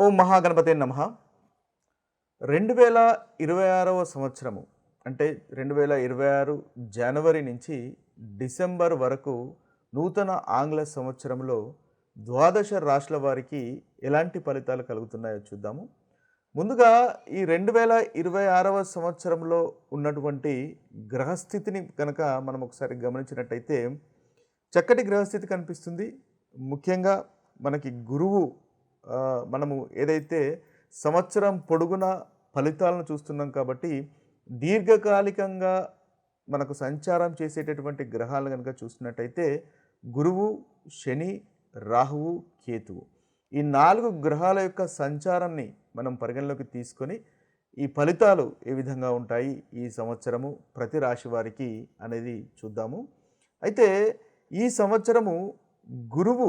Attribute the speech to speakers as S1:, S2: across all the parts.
S1: ఓం మహాగణపతే నమః. 2026వ సంవత్సరము అంటే 2026 జనవరి నుంచి డిసెంబర్ వరకు నూతన ఆంగ్ల సంవత్సరంలో ద్వాదశ రాశుల వారికి ఎలాంటి ఫలితాలు కలుగుతున్నాయో చూద్దాము. ముందుగా ఈ 2026వ సంవత్సరంలో ఉన్నటువంటి గ్రహస్థితిని కనుక మనం ఒకసారి గమనించినట్టయితే చక్కటి గ్రహస్థితి కనిపిస్తుంది. ముఖ్యంగా మనకి గురువు మనము ఏదైతే సంవత్సరం పొడుగున ఫలితాలను చూస్తున్నాం కాబట్టి దీర్ఘకాలికంగా మనకు సంచారం చేసేటటువంటి గ్రహాలను కనుక చూసినట్టయితే గురువు, శని, రాహువు, కేతువు ఈ 4 గ్రహాల యొక్క సంచారాన్ని మనం పరిగణలోకి తీసుకొని ఈ ఫలితాలు ఏ విధంగా ఉంటాయి ఈ సంవత్సరము ప్రతి రాశి వారికి అనేది చూద్దాము. అయితే ఈ సంవత్సరము గురువు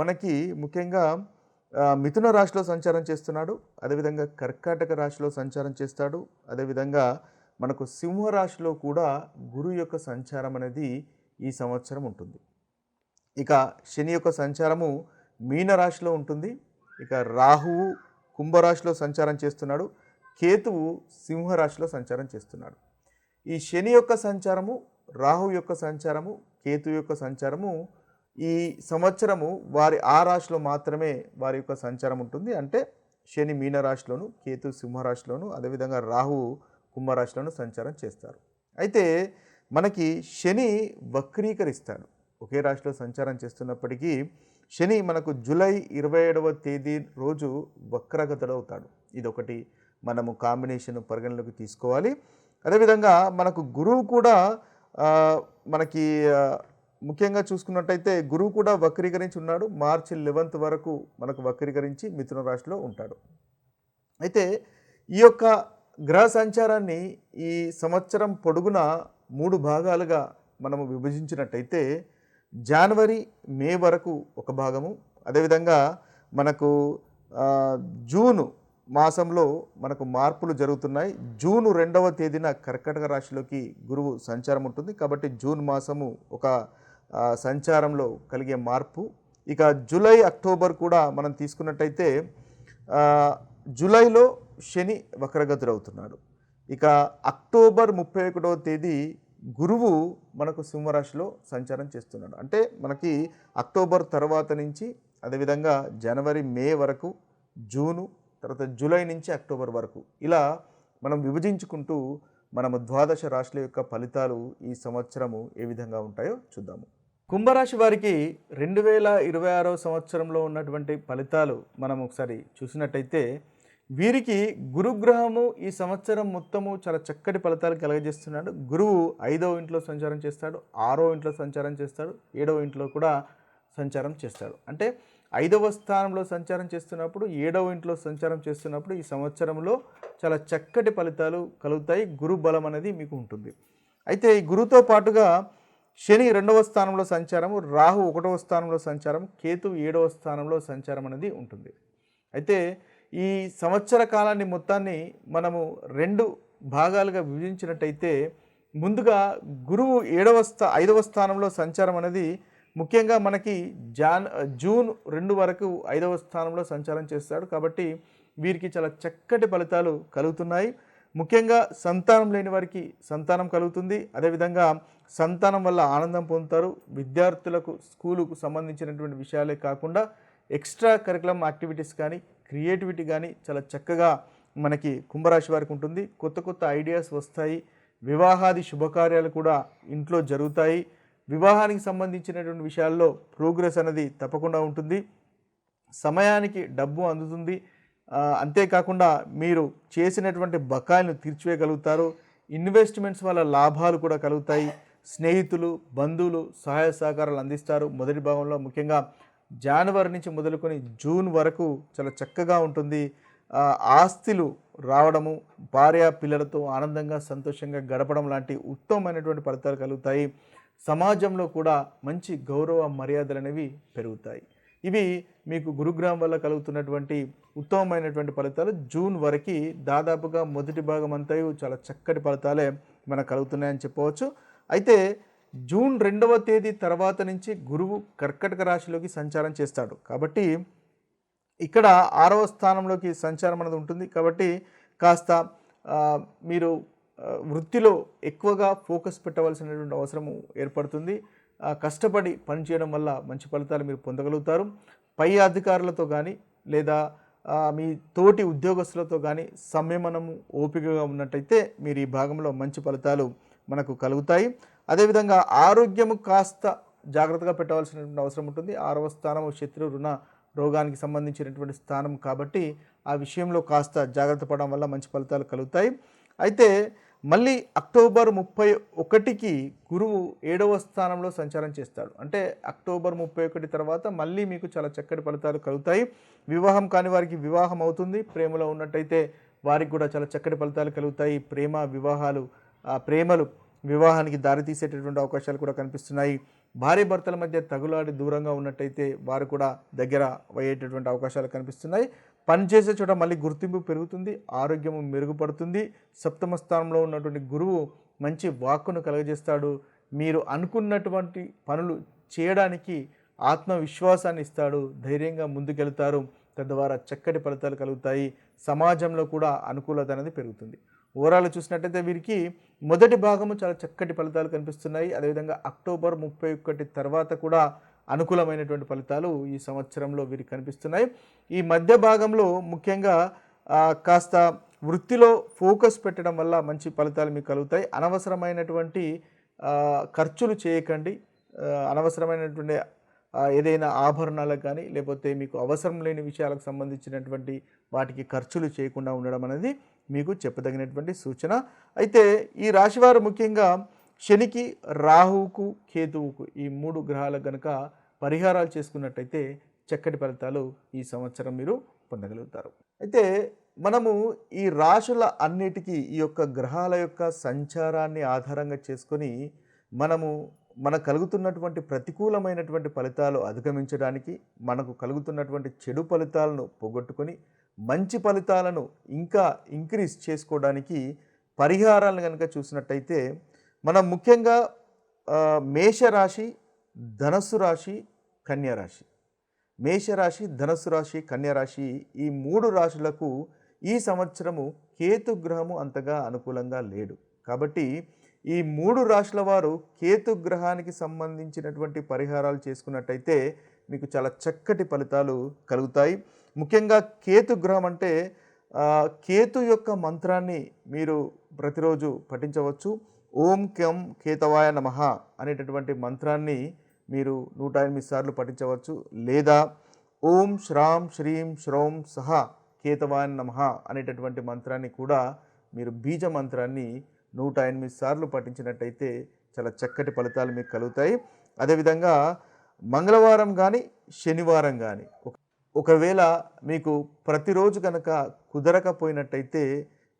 S1: మనకి ముఖ్యంగా మిథున రాశిలో సంచారం చేస్తున్నాడు. అదేవిధంగా కర్కాటక రాశిలో సంచారం చేస్తాడు. అదేవిధంగా మనకు సింహరాశిలో కూడా గురువు యొక్క సంచారం అనేది ఈ సంవత్సరం ఉంటుంది. ఇక శని యొక్క సంచారము మీనరాశిలో ఉంటుంది. ఇక రాహువు కుంభరాశిలో సంచారం చేస్తున్నాడు. కేతువు సింహరాశిలో సంచారం చేస్తున్నాడు. ఈ శని యొక్క సంచారము, రాహు యొక్క సంచారము, కేతు యొక్క సంచారము ఈ సంవత్సరము వారి ఆ రాశిలో మాత్రమే వారి యొక్క సంచారం ఉంటుంది. అంటే శని మీనరాశిలోను, కేతు సింహరాశిలోను, అదేవిధంగా రాహు కుంభరాశిలోను సంచారం చేస్తారు. అయితే మనకి శని వక్రీకరిస్తాడు. ఒకే రాశిలో సంచారం చేస్తున్నప్పటికీ శని మనకు జూలై 27వ తేదీ రోజు వక్రగతుడవుతాడు. ఇదొకటి మనము కాంబినేషన్ పరిగణలోకి తీసుకోవాలి. అదేవిధంగా మనకు గురువు కూడా మనకి ముఖ్యంగా చూసుకున్నట్టయితే గురువు కూడా వక్రీకరించి ఉన్నాడు. మార్చి 11th వరకు మనకు వక్రీకరించి మిథున రాశిలో ఉంటాడు. అయితే ఈ యొక్క గ్రహ సంచారాన్ని ఈ సంవత్సరం పొడుగున 3 భాగాలుగా మనము విభజించినట్టయితే జనవరి, మే వరకు ఒక భాగము, అదేవిధంగా మనకు జూను మాసంలో మనకు మార్పులు జరుగుతున్నాయి. జూన్ 2వ తేదీన కర్కాటక రాశిలోకి గురువు సంచారం ఉంటుంది. కాబట్టి జూన్ మాసము ఒక సంచారంలో కలిగే మార్పు. ఇక జూలై, అక్టోబర్ కూడా మనం తీసుకున్నట్టయితే జూలైలో శని వక్రగతుడవుతున్నాడు. ఇక అక్టోబర్ 31వ తేదీ గురువు మనకు సింహరాశిలో సంచారం చేస్తున్నాడు. అంటే మనకి అక్టోబర్ తర్వాత నుంచి అదేవిధంగా జనవరి, మే వరకు, జూను, తర్వాత జూలై నుంచి అక్టోబర్ వరకు ఇలా మనం విభజించుకుంటూ మనము ద్వాదశ రాశుల యొక్క ఫలితాలు ఈ సంవత్సరము ఏ విధంగా ఉంటాయో చూద్దాము. కుంభరాశి వారికి 2026వ సంవత్సరంలో ఉన్నటువంటి ఫలితాలు మనం ఒకసారి చూసినట్టయితే వీరికి గురుగ్రహము ఈ సంవత్సరం మొత్తము చాలా చక్కటి ఫలితాలు కలగజేస్తున్నాడు. గురువు 5వ ఇంట్లో సంచారం చేస్తాడు, 6వ ఇంట్లో సంచారం చేస్తాడు, 7వ ఇంట్లో కూడా సంచారం చేస్తాడు. అంటే 5వ స్థానంలో సంచారం చేస్తున్నప్పుడు, 7వ ఇంట్లో సంచారం చేస్తున్నప్పుడు ఈ సంవత్సరంలో చాలా చక్కటి ఫలితాలు కలుగుతాయి. గురు బలం అనేది మీకు ఉంటుంది. అయితే ఈ గురువుతో పాటుగా శని 2వ స్థానంలో సంచారము, రాహు 1వ స్థానంలో సంచారం, కేతు 7వ స్థానంలో సంచారం అనేది ఉంటుంది. అయితే ఈ సంవత్సర కాలాన్ని మొత్తాన్ని మనము 2 భాగాలుగా విభజించినట్టయితే ముందుగా గురువు 5వ స్థానంలో సంచారం అనేది ముఖ్యంగా మనకి జూన్ 2 వరకు 5వ స్థానంలో సంచారం చేస్తాడు. కాబట్టి వీరికి చాలా చక్కటి ఫలితాలు కలుగుతున్నాయి. ముఖ్యంగా సంతానం లేని వారికి సంతానం కలుగుతుంది. అదేవిధంగా సంతానం వల్ల ఆనందం పొందుతారు. విద్యార్థులకు స్కూలుకు సంబంధించినటువంటి విషయాలే కాకుండా ఎక్స్ట్రా కరికులం యాక్టివిటీస్ కానీ, క్రియేటివిటీ కానీ చాలా చక్కగా మనకి కుంభరాశి వారికి ఉంటుంది. కొత్త కొత్త ఐడియాస్ వస్తాయి. వివాహాది శుభకార్యాలు కూడా ఇంట్లో జరుగుతాయి. వివాహానికి సంబంధించినటువంటి విషయాల్లో ప్రోగ్రెస్ అనేది తప్పకుండా ఉంటుంది. సమయానికి డబ్బు అందుతుంది. అంతేకాకుండా మీరు చేసినటువంటి బకాయిలను తీర్చివేయగలుగుతారు. ఇన్వెస్ట్మెంట్స్ వల్ల లాభాలు కూడా కలుగుతాయి. స్నేహితులు, బంధువులు సహాయ సహకారాలు అందిస్తారు. మొదటి భాగంలో ముఖ్యంగా జనవరి నుంచి మొదలుకొని జూన్ వరకు చాలా చక్కగా ఉంటుంది. ఆస్తులు రావడము, భార్య పిల్లలతో ఆనందంగా సంతోషంగా గడపడం లాంటి ఉత్తమమైనటువంటి ఫలితాలు కలుగుతాయి. సమాజంలో కూడా మంచి గౌరవ మర్యాదలు అనేవి పెరుగుతాయి. ఇవి మీకు గురుగ్రహం వల్ల కలుగుతున్నటువంటి ఉత్తమమైనటువంటి ఫలితాలు. జూన్ వరకు దాదాపుగా మొదటి భాగం అంతా చాలా చక్కటి ఫలితాలే మనకు కలుగుతున్నాయని చెప్పవచ్చు. అయితే జూన్ 2వ తేదీ తర్వాత నుంచి గురువు కర్కటక రాశిలోకి సంచారం చేస్తాడు. కాబట్టి ఇక్కడ 6వ స్థానంలోకి సంచారం అనేది ఉంటుంది. కాబట్టి కాస్త మీరు వృత్తిలో ఎక్కువగా ఫోకస్ పెట్టవలసినటువంటి అవసరం ఏర్పడుతుంది. కష్టపడి పనిచేయడం వల్ల మంచి ఫలితాలు మీరు పొందగలుగుతారు. పై అధికారులతో కానీ లేదా మీ తోటి ఉద్యోగస్తులతో కానీ సంయమనము ఓపికగా ఉన్నట్టయితే మీరు ఈ భాగంలో మంచి ఫలితాలు మనకు కలుగుతాయి. అదేవిధంగా ఆరోగ్యము కాస్త జాగ్రత్తగా పెట్టవలసినటువంటి అవసరం ఉంటుంది. 6వ స్థానము శత్రు రుణ రోగానికి సంబంధించినటువంటి స్థానం కాబట్టి ఆ విషయంలో కాస్త జాగ్రత్త పడడం వల్ల మంచి ఫలితాలు కలుగుతాయి. అయితే మళ్ళీ అక్టోబర్ 31కి గురువు 7వ స్థానంలో సంచారం చేస్తాడు. అంటే అక్టోబర్ 31 తర్వాత మళ్ళీ మీకు చాలా చక్కటి ఫలితాలు కలుగుతాయి. వివాహం కాని వారికి వివాహం అవుతుంది. ప్రేమలో ఉన్నట్టయితే వారికి కూడా చాలా చక్కటి ఫలితాలు కలుగుతాయి. ప్రేమలు వివాహానికి దారితీసేటటువంటి అవకాశాలు కూడా కనిపిస్తున్నాయి. భార్య భర్తల మధ్య తగులాడి దూరంగా ఉన్నట్టయితే వారు కూడా దగ్గర అయ్యేటటువంటి అవకాశాలు కనిపిస్తున్నాయి. పనిచేసే చోట మళ్ళీ గుర్తింపు పెరుగుతుంది, ఆరోగ్యము మెరుగుపడుతుంది. 7వ స్థానంలో ఉన్నటువంటి గురువు మంచి వాక్కును కలుగజేస్తాడు. మీరు అనుకున్నటువంటి పనులు చేయడానికి ఆత్మవిశ్వాసాన్ని ఇస్తాడు. ధైర్యంగా ముందుకెళ్తారు. తద్వారా చక్కటి ఫలితాలు కలుగుతాయి. సమాజంలో కూడా అనుకూలత అనేది పెరుగుతుంది. ఓవరాల్ చూసినట్టయితే వీరికి మొదటి భాగము చాలా చక్కటి ఫలితాలు కనిపిస్తున్నాయి. అదేవిధంగా అక్టోబర్ 31 తర్వాత కూడా అనుకూలమైనటువంటి ఫలితాలు ఈ సంవత్సరంలో వీరికి కనిపిస్తున్నాయి. ఈ మధ్య భాగంలో ముఖ్యంగా కాస్త వృత్తిలో ఫోకస్ పెట్టడం వల్ల మంచి ఫలితాలు మీకు కలుగుతాయి. అనవసరమైనటువంటి ఖర్చులు చేయకండి. అనవసరమైనటువంటి ఏదైనా ఆభరణాలకు కానీ లేకపోతే మీకు అవసరం లేని విషయాలకు సంబంధించినటువంటి వాటికి ఖర్చులు చేయకుండా ఉండడం అనేది మీకు చెప్పదగినటువంటి సూచన. అయితే ఈ రాశివారు ముఖ్యంగా శనికి, రాహువుకు, కేతువుకు ఈ 3 గ్రహాలకు కనుక పరిహారాలు చేసుకున్నట్టయితే చక్కటి ఫలితాలు ఈ సంవత్సరం మీరు పొందగలుగుతారు. అయితే మనము ఈ రాశుల అన్నిటికీ ఈ యొక్క గ్రహాల యొక్క సంచారాన్ని ఆధారంగా చేసుకొని మనకు కలుగుతున్నటువంటి ప్రతికూలమైనటువంటి ఫలితాలు అధిగమించడానికి, మనకు కలుగుతున్నటువంటి చెడు ఫలితాలను పోగొట్టుకొని మంచి ఫలితాలను ఇంకా ఇంక్రీజ్ చేసుకోవడానికి పరిహారాలను కనుక చూసినట్టయితే మనం ముఖ్యంగా మేషరాశి, ధనస్సు రాశి, కన్యారాశి, మేషరాశి, ధనస్సు రాశి, కన్యారాశి ఈ 3 రాశులకు ఈ సంవత్సరము కేతుగ్రహము అంతగా అనుకూలంగా లేడు. కాబట్టి ఈ 3 రాశుల వారు కేతుగ్రహానికి సంబంధించినటువంటి పరిహారాలు చేసుకున్నట్టయితే మీకు చాలా చక్కటి ఫలితాలు కలుగుతాయి. ముఖ్యంగా కేతుగ్రహం అంటే కేతు యొక్క మంత్రాన్ని మీరు ప్రతిరోజు పఠించవచ్చు. ఓం క్యం కేతవాయ నమః అనేటటువంటి మంత్రాన్ని మీరు 108 సార్లు పఠించవచ్చు. లేదా ఓం శ్రాం శ్రీం శ్రౌం సహ కేతవాయ నమః అనేటటువంటి మంత్రాన్ని కూడా మీరు బీజ మంత్రాన్ని 108 సార్లు పఠించినట్టయితే చాలా చక్కటి ఫలితాలు మీకు కలుగుతాయి. అదేవిధంగా మంగళవారం కానీ శనివారం కానీ ఒకవేళ మీకు ప్రతిరోజు కనుక కుదరకపోయినట్టయితే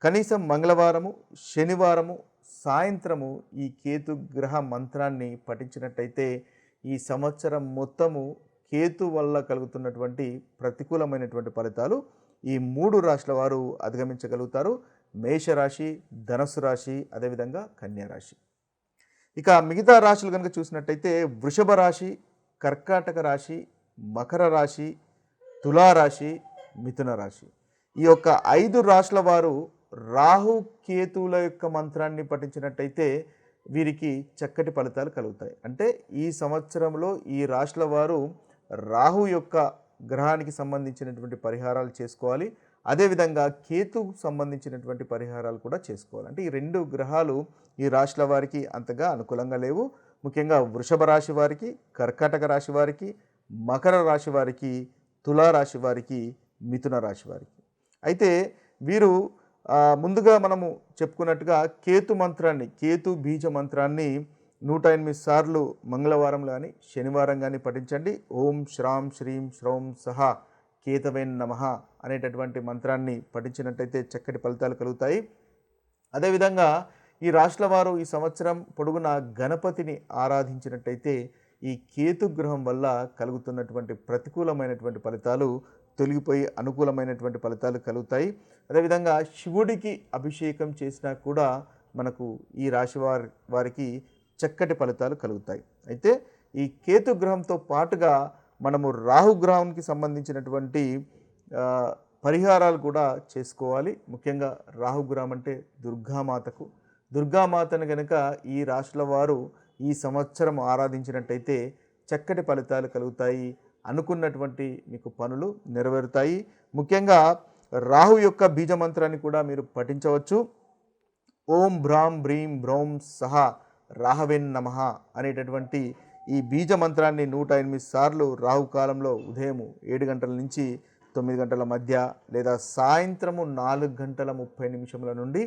S1: కనీసం మంగళవారము, శనివారము సాయంత్రము ఈ కేతుగ్రహ మంత్రాన్ని పఠించినట్టయితే ఈ సంవత్సరం మొత్తము కేతు వల్ల కలుగుతున్నటువంటి ప్రతికూలమైనటువంటి ఫలితాలు ఈ 3 రాశుల వారు అధిగమించగలుగుతారు. మేషరాశి, ధనస్సు రాశి, అదేవిధంగా కన్యారాశి. ఇక మిగతా రాశులు కనుక చూసినట్టయితే వృషభ రాశి, కర్కాటక రాశి, మకర రాశి, తులారాశి, మిథున రాశి ఈ యొక్క 5 రాశుల వారు రాహు కేతువుల యొక్క మంత్రాన్ని పఠించినట్టయితే వీరికి చక్కటి ఫలితాలు కలుగుతాయి. అంటే ఈ సంవత్సరంలో ఈ రాశుల వారు రాహు యొక్క గ్రహానికి సంబంధించినటువంటి పరిహారాలు చేసుకోవాలి. అదేవిధంగా కేతుకు సంబంధించినటువంటి పరిహారాలు కూడా చేసుకోవాలి. అంటే ఈ 2 గ్రహాలు ఈ రాశుల వారికి అంతగా అనుకూలంగా లేవు. ముఖ్యంగా వృషభ రాశి వారికి, కర్కాటక రాశి వారికి, మకర రాశి వారికి, తులారాశి వారికి, మిథున రాశి వారికి. అయితే వీరు ముందుగా మనము చెప్పుకున్నట్టుగా కేతు బీజ మంత్రాన్ని 108 సార్లు మంగళవారం కానీ శనివారం కానీ పఠించండి. ఓం శ్రాం శ్రీం శ్రౌం సహ కేతవేన్ నమః అనేటటువంటి మంత్రాన్ని పఠించినట్టయితే చక్కటి ఫలితాలు కలుగుతాయి. అదేవిధంగా ఈ రాశుల వారు ఈ సంవత్సరం పొడుగున గణపతిని ఆరాధించినట్టయితే ఈ కేతుగ్రహం వల్ల కలుగుతున్నటువంటి ప్రతికూలమైనటువంటి ఫలితాలు తొలగిపోయి అనుకూలమైనటువంటి ఫలితాలు కలుగుతాయి. అదేవిధంగా శివుడికి అభిషేకం చేసినా కూడా మనకు ఈ రాశి వారికి చక్కటి ఫలితాలు కలుగుతాయి. అయితే ఈ కేతుగ్రహంతో పాటుగా మనము రాహుగ్రహానికి సంబంధించినటువంటి పరిహారాలు కూడా చేసుకోవాలి. ముఖ్యంగా రాహుగ్రహం అంటే దుర్గామాతకు. దుర్గామాతను గనుక ఈ రాశుల వారు ఈ సంవత్సరం ఆరాధించినట్టయితే చక్కటి ఫలితాలు కలుగుతాయి. అనుకున్నటువంటి మీకు పనులు నెరవేరుతాయి. ముఖ్యంగా రాహు యొక్క బీజ మంత్రాన్ని కూడా మీరు పఠించవచ్చు. ఓం భ్రాం భ్రీం భ్రౌం సహ రాహవెన్ నమః అనేటటువంటి ఈ బీజ మంత్రాన్ని 108 సార్లు రాహుకాలంలో ఉదయం 7 గంటల నుంచి 9 గంటల మధ్య లేదా సాయంత్రము 4 గంటల 30 నిమిషముల నుండి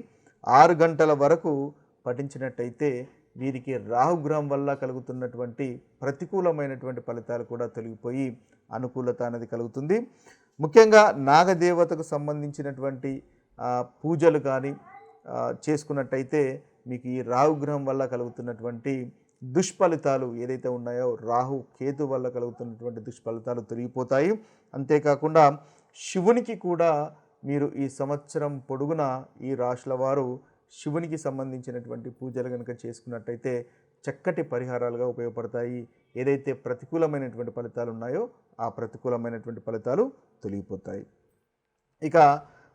S1: 6 గంటల వరకు పఠించినట్టయితే వీరికి రాహుగ్రహం వల్ల కలుగుతున్నటువంటి ప్రతికూలమైనటువంటి ఫలితాలు కూడా తొలగిపోయి అనుకూలత అనేది కలుగుతుంది. ముఖ్యంగా నాగదేవతకు సంబంధించినటువంటి పూజలు కానీ చేసుకున్నట్టయితే మీకు ఈ రాహుగ్రహం వల్ల కలుగుతున్నటువంటి దుష్ఫలితాలు ఏదైతే ఉన్నాయో రాహు కేతు వల్ల కలుగుతున్నటువంటి దుష్ఫలితాలు తొలగిపోతాయి. అంతేకాకుండా శివునికి కూడా మీరు ఈ సంవత్సరం పొడుగున ఈ రాశుల వారు శివునికి సంబంధించినటువంటి పూజలు కనుక చేసుకున్నట్టయితే చక్కటి పరిహారాలుగా ఉపయోగపడతాయి. ఏదైతే ప్రతికూలమైనటువంటి ఫలితాలు ఉన్నాయో ఆ ప్రతికూలమైనటువంటి ఫలితాలు తొలగిపోతాయి. ఇక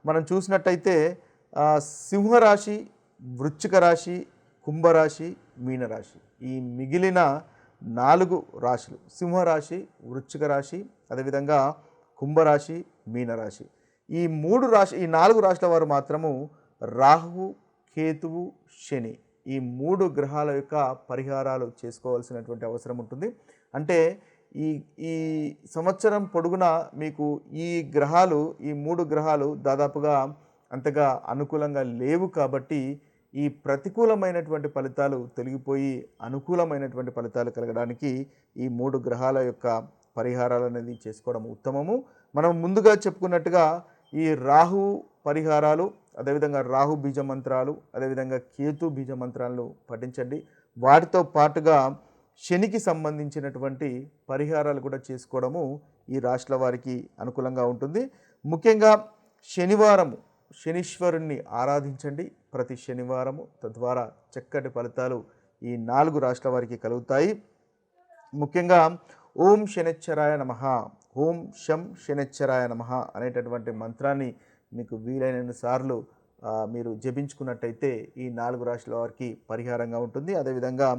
S1: మనం చూసినట్టయితే సింహరాశి, వృశ్చిక రాశి, కుంభరాశి, మీనరాశి ఈ మిగిలిన 4 రాశులు సింహరాశి, వృశ్చిక రాశి, అదేవిధంగా కుంభరాశి, మీనరాశి ఈ 4 రాశుల వారు మాత్రము రాహువు, కేతువు, శని ఈ 3 గ్రహాల యొక్క పరిహారాలు చేసుకోవాల్సినటువంటి అవసరం ఉంటుంది. అంటే ఈ సంవత్సరం పొడుగున మీకు ఈ 3 గ్రహాలు దాదాపుగా అంతగా అనుకూలంగా లేవు. కాబట్టి ఈ ప్రతికూలమైనటువంటి ఫలితాలు తొలగిపోయి అనుకూలమైనటువంటి ఫలితాలు కలగడానికి ఈ 3 గ్రహాల యొక్క పరిహారాలు అనేది చేసుకోవడం ఉత్తమము. మనం ముందుగా చెప్పుకున్నట్టుగా ఈ రాహు పరిహారాలు, అదేవిధంగా రాహు బీజ మంత్రాలు, అదేవిధంగా కేతు బీజ మంత్రాలను పఠించండి. వాటితో పాటుగా శనికి సంబంధించినటువంటి పరిహారాలు కూడా చేసుకోవడము ఈ రాశుల వారికి అనుకూలంగా ఉంటుంది. ముఖ్యంగా శనీశ్వరుణ్ణి ఆరాధించండి ప్రతి శనివారము. తద్వారా చక్కటి ఫలితాలు ఈ 4 రాశుల వారికి కలుగుతాయి. ముఖ్యంగా ఓం శనిశ్చరాయ నమః, ఓం శం శనిశ్చరాయ నమః అనేటటువంటి మంత్రాన్ని మీకు వీలైన సార్లు మీరు జపించుకున్నట్టయితే ఈ 4 రాశుల వారికి పరిహారంగా ఉంటుంది. అదేవిధంగా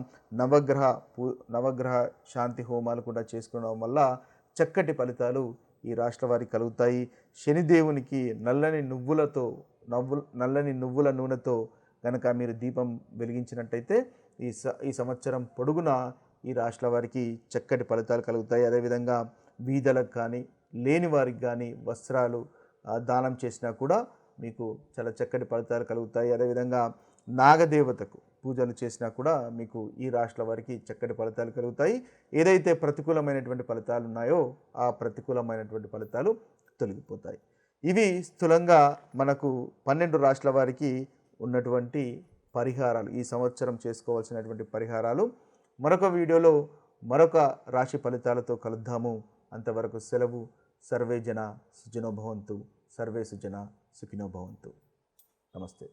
S1: నవగ్రహ శాంతి హోమాలు కూడా చేసుకోవడం వల్ల చక్కటి ఫలితాలు ఈ రాశుల వారికి కలుగుతాయి. శనిదేవునికి నల్లని నువ్వుల నూనెతో కనుక మీరు దీపం వెలిగించినట్టయితే ఈ సంవత్సరం పొడుగున ఈ రాశుల వారికి చక్కటి ఫలితాలు కలుగుతాయి. అదేవిధంగా బీదలకు కానీ లేని వారికి కానీ వస్త్రాలు దానం చేసినా కూడా మీకు చాలా చక్కటి ఫలితాలు కలుగుతాయి. అదేవిధంగా నాగదేవతకు పూజలు చేసినా కూడా మీకు ఈ రాశుల వారికి చక్కటి ఫలితాలు కలుగుతాయి. ఏదైతే ప్రతికూలమైనటువంటి ఫలితాలు ఉన్నాయో ఆ ప్రతికూలమైనటువంటి ఫలితాలు తొలగిపోతాయి. ఇవి స్థూలంగా మనకు 12 రాశుల వారికి ఉన్నటువంటి పరిహారాలు, ఈ సంవత్సరం చేసుకోవాల్సినటువంటి పరిహారాలు. మరొక వీడియోలో మరొక రాశి ఫలితాలతో కలుద్దాము. అంతవరకు సెలవు. సర్వే జన సుఖినో భవంతు. సర్వే సుజన సుఖినో భవంతు. నమస్తే.